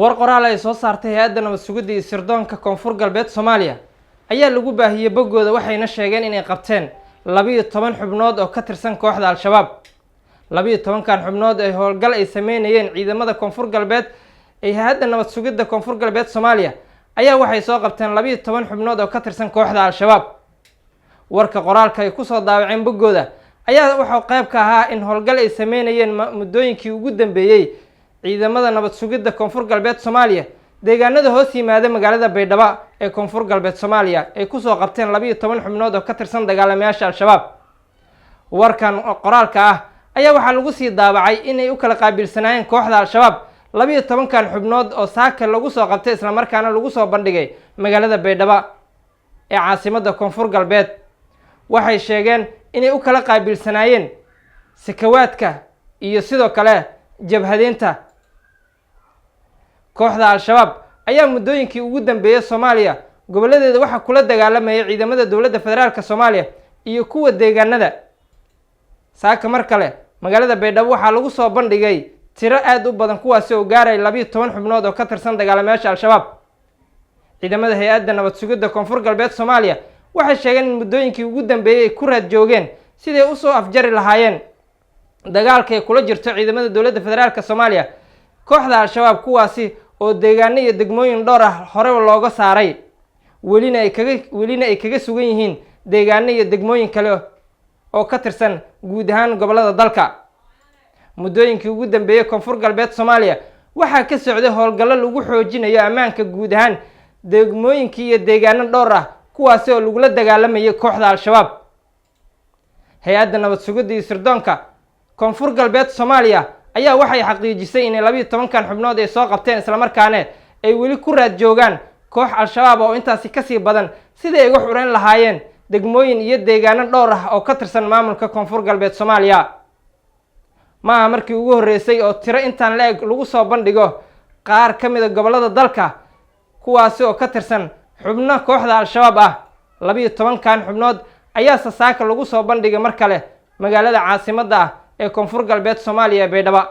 war qoraal ay soo saartay hay'adda nabad sugidda iyo sirdoonka koonfur galbeed Soomaaliya ayaa lagu baahiyay boggooda waxayna sheegeen inay qabteen 12 xubnood oo ka tirsan kooxda Al-Shabaab. 12kan xubnood ee howlgal ay sameynayeen ciidamada koonfur galbeed ee hay'adda nabad sugidda koonfur galbeed Soomaaliya ayaa waxay soo qabteen 12 xubnood oo ka tirsan kooxda Al-Shabaab. warka qoraalka ay ku soo daawaceen boggooda ayaa waxa qayb ka ahaa in howlgal ay sameynayeen muddooyinkii ugu dambeeyay ciidamada nabad sugidda koonfur galbeed Soomaaliya deegaanada hoos yimaada magaalada Baydhabo ee koonfur galbeed Soomaaliya ay ku soo qabteen 12 xubnood oo ka tirsan dagaalamayaasha Al-Shabaab. warkan qoraalka ah ayaa waxa lagu sii daabacay inay u kala qaabilsanaayeen kooxda Al-Shabaab 12kan xubnood oo saaka lagu soo qabtay isla markaana lagu soo bandhigay magaalada Baydhabo ee caasimadda koonfur galbeed. waxay sheegeen inay u kala qaabilsanaayeen sakawaadka iyo sidoo kale jabhadeynta. kooxda Al-Shabaab ayaa muddooyinkii ugu dambeeyay Soomaaliya goboladeeda waxa kula dagaalamayay ciidamada dawladda federaalka Soomaaliya iyo kuwa deegaanada. saaka mar kale magaalada Baydhabo waxaa lagu soo bandhigay tiro aad u badan kuwaas oo gaaray 12 xubnood oo ka tirsan dagaalamayaasha Al-Shabaab. ciidamada hay'adda nabad sugidda koonfur galbeed Soomaaliya waxay sheegeen in muddooyinkii ugu dambeeyay ay ku raad joogeen sidii u soo afjari lahaayeen dagaalka ay kula jirto ciidamada dawladda federaalka Soomaaliya kooxda Al-Shabaab kuwaasi oo deegaano iyo degmooyin dhowr ah hore looga saaray welina ay kaga sugan yihiin deegaano iyo degmooyin kale oo ka tirsan guud ahaan gobolada dalka. muddooyinkii ugu dambeeyay koonfur galbeed Soomaaliya waxaa ka socday howlgallo lagu xoojinayo ammaanka guud ahaan degmooyinkii iyo deegaano dhowr ah kuwaasi oo lagula dagaalamayay kooxda Al-Shabaab. hay'adda nabad sugidda iyo sirdoonka koonfur galbeed Soomaaliya ayaa waxay xaqiijisay in 12kan xubnood ay soo qabteen isla markaana ay weli ku raad joogaan koox Al-Shabaab oo intaasi ka sii badan sidii ay uga xureyn lahaayeen degmooyin iyo deegaano dhowr ah oo ka tirsan maamulka koonfur galbeed Soomaaliya. maaha markii ugu horeysay oo tiro intaan la eg lagu soo bandhigo qaar ka mid ah gobolada dalka kuwaasi oo ka tirsan xubno kooxda Al-Shabaab ah. 12kan xubnood ayaa saaka lagu soo bandhigay mar kale magaalada caasimadda ah ee koonfur galbeed Soomaaliya Baydhabo.